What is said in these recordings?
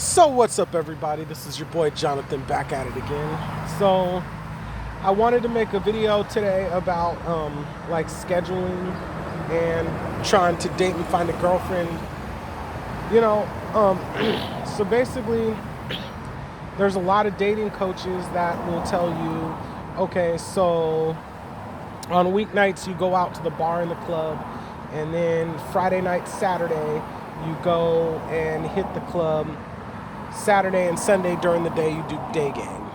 So what's up, everybody? This is your boy Jonathan back at it again. So I wanted to make a video today about like scheduling and trying to date and find a girlfriend. You know, so basically, there's a lot of dating coaches that will tell you, okay, so on weeknights you go out to the bar and the club, and then Friday night, Saturday, you go and hit the club. Saturday and Sunday during the day you do day game.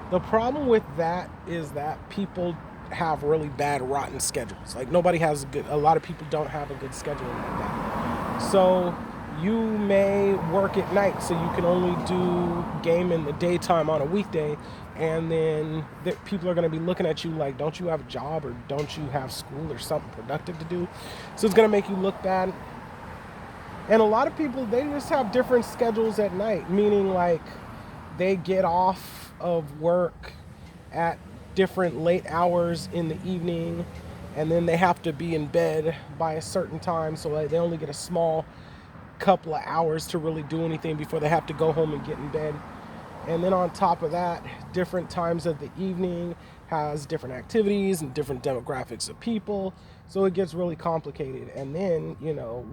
The problem with that is that people have really bad rotten schedules. Like a lot of people don't have a good schedule like that. So you may work at night, so you can only do game in the daytime on a weekday, and then people are going to be looking at you like, don't you have a job, or don't you have school or something productive to do? So it's going to make you look bad. And a lot of people, they just have different schedules at night, meaning like they get off of work at different late hours in the evening, and then they have to be in bed by a certain time, so like they only get a small couple of hours to really do anything before they have to go home and get in bed. And then on top of that, different times of the evening has different activities and different demographics of people, so it gets really complicated. And then,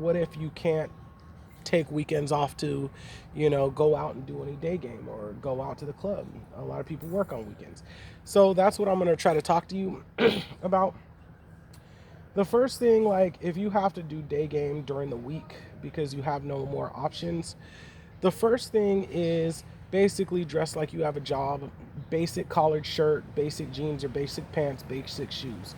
what if you can't take weekends off to, go out and do any day game or go out to the club? A lot of people work on weekends. So that's what I'm going to try to talk to you about. The first thing, like if you have to do day game during the week because you have no more options, the first thing is basically dress like you have a job, basic collared shirt, basic jeans or basic pants, basic shoes,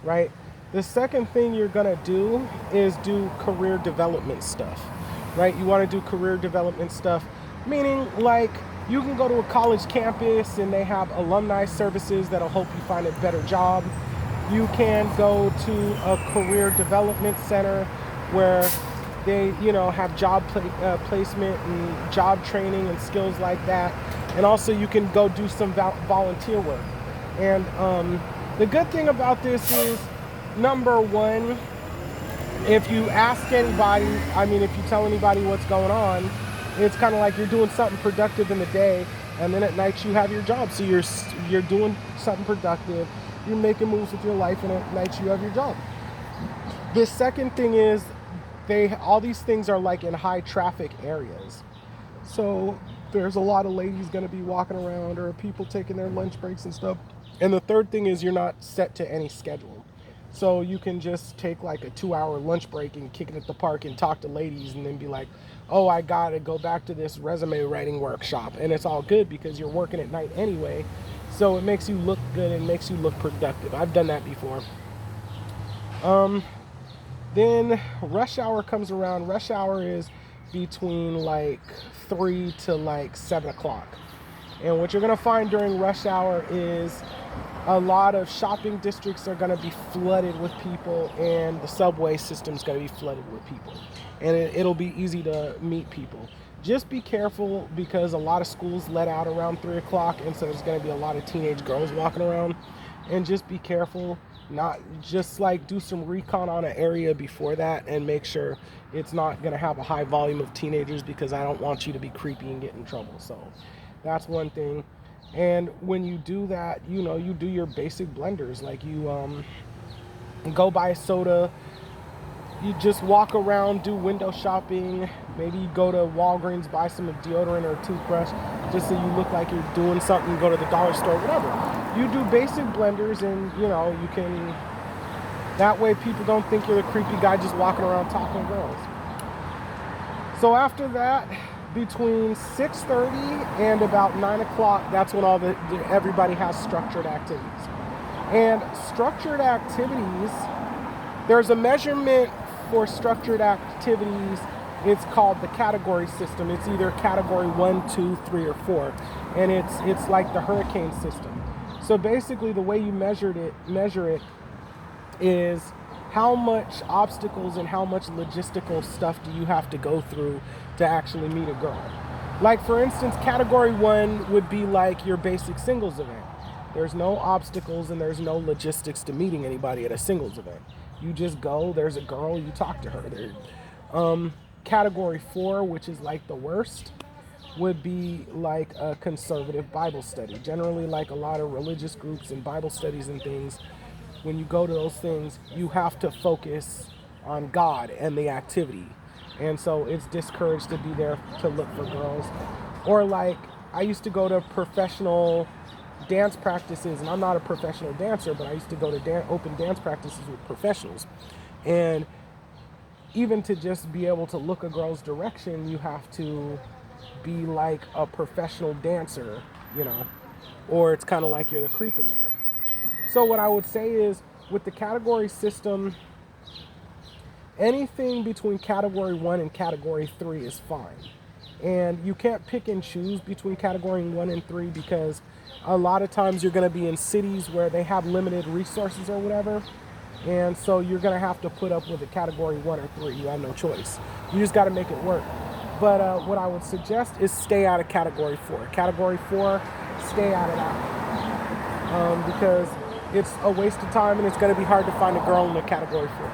right? The second thing you're going to do is do career development stuff, right? You want to do career development stuff, meaning like you can go to a college campus and they have alumni services that'll help you find a better job. You can go to a career development center where they, have job placement and job training and skills like that. And also you can go do some volunteer work. And the good thing about this is, number one, if you ask anybody, if you tell anybody what's going on, it's kind of like you're doing something productive in the day, and then at night you have your job. So you're doing something productive, you're making moves with your life, and at night you have your job. The second thing is all these things are like in high traffic areas. So there's a lot of ladies going to be walking around, or people taking their lunch breaks and stuff. And the third thing is you're not set to any schedule. So you can just take like a 2-hour lunch break and kick it at the park and talk to ladies, and then be like, oh, I gotta go back to this resume writing workshop. And it's all good because you're working at night anyway. So it makes you look good and makes you look productive. I've done that before. Then rush hour comes around. Rush hour is between like 3 to like 7 o'clock. And what you're going to find during rush hour is a lot of shopping districts are going to be flooded with people, and the subway system is going to be flooded with people. And it'll be easy to meet people. Just be careful because a lot of schools let out around 3 o'clock, and so there's going to be a lot of teenage girls walking around. And just be careful. Not just like do some recon on an area before that and make sure it's not going to have a high volume of teenagers, because I don't want you to be creepy and get in trouble. So that's one thing. And when you do that, you do your basic blenders. Like you go buy a soda, you just walk around, do window shopping, maybe you go to Walgreens, buy some deodorant or a toothbrush, just so you look like you're doing something, go to the dollar store, whatever. You do basic blenders, and you can, that way people don't think you're the creepy guy just walking around talking to girls. So after that, between 6:30 and about 9 o'clock, that's when everybody has structured activities. And structured activities, there's a measurement for structured activities. It's called the category system. It's either category 1, 2, 3, or 4. And it's like the hurricane system. So basically the way you measure it is how much obstacles and how much logistical stuff do you have to go through to actually meet a girl. Like for instance, category 1 would be like your basic singles event. There's no obstacles and there's no logistics to meeting anybody at a singles event. You just go, there's a girl, you talk to her. Category 4, which is like the worst, would be like a conservative Bible study. Generally, like a lot of religious groups and Bible studies and things, when you go to those things, you have to focus on God and the activity. And so it's discouraged to be there to look for girls. Or like, I used to go to professional dance practices, and I'm not a professional dancer, but I used to go to open dance practices with professionals. And even to just be able to look a girl's direction, you have to be like a professional dancer, you know, or it's kind of like you're the creep in there. So what I would say is, with the category system, anything between category 1 and category 3 is fine. And you can't pick and choose between category 1 and 3, because a lot of times you're going to be in cities where they have limited resources or whatever. And so you're going to have to put up with a category 1 or 3. You have no choice. You just got to make it work. But what I would suggest is stay out of category 4. Category 4, stay out of that. Because it's a waste of time, and it's going to be hard to find a girl in the category 4.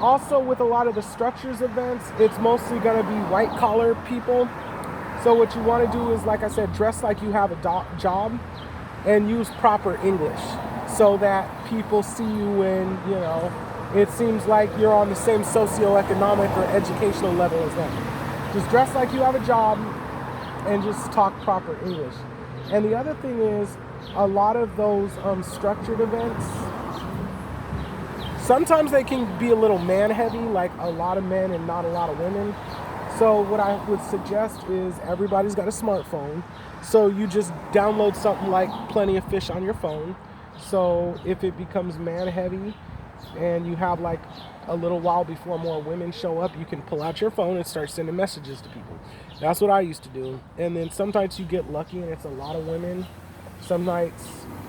Also, with a lot of the structures events, it's mostly going to be white collar people. So what you want to do is, like I said, dress like you have a job and use proper English so that people see you and, you know, it seems like you're on the same socioeconomic or educational level as them. Just dress like you have a job and just talk proper English. And the other thing is, a lot of those structured events, sometimes they can be a little man heavy, like a lot of men and not a lot of women. So what I would suggest is, everybody's got a smartphone. So you just download something like Plenty of Fish on your phone. So if it becomes man heavy and you have like a little while before more women show up, you can pull out your phone and start sending messages to people. That's what I used to do. And then sometimes you get lucky and it's a lot of women. Some nights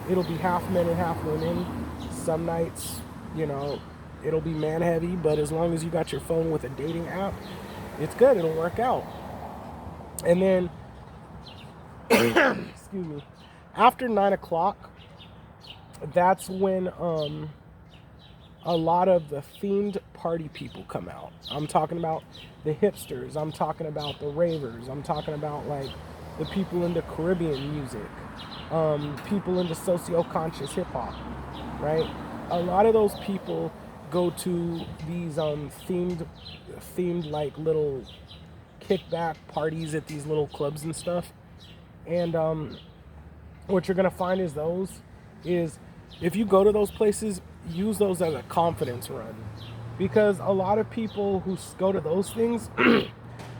it'll be half men and half women. Some nights, you know, it'll be man heavy, but as long as you got your phone with a dating app, it's good, it'll work out. And then, excuse me, after 9 o'clock, that's when a lot of the themed party people come out. I'm talking about the hipsters, I'm talking about the ravers, I'm talking about like the people into Caribbean music, people into socio-conscious hip-hop, right? A lot of those people go to these themed like little kickback parties at these little clubs and stuff. And what you're gonna find is if you go to those places, use those as a confidence run, because a lot of people who go to those things,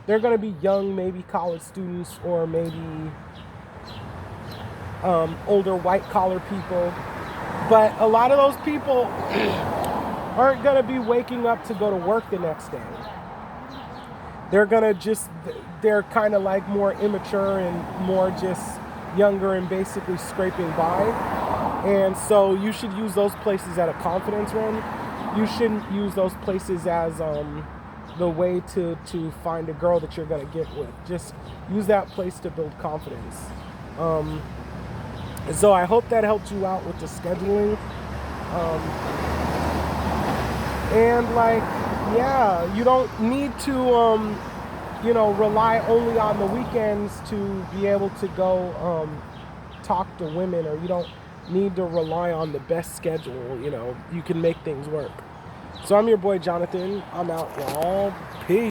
they're gonna be young, maybe college students, or maybe older white collar people. But a lot of those people aren't going to be waking up to go to work the next day. They're kind of like more immature and more just younger and basically scraping by. And so you should use those places at a confidence run. You shouldn't use those places as the way to find a girl that you're going to get with. Just use that place to build confidence. So I hope that helped you out with the scheduling. And like, yeah, you don't need to, rely only on the weekends to be able to go talk to women, or you don't need to rely on the best schedule. You can make things work. So I'm your boy Jonathan. I'm out, y'all. Peace.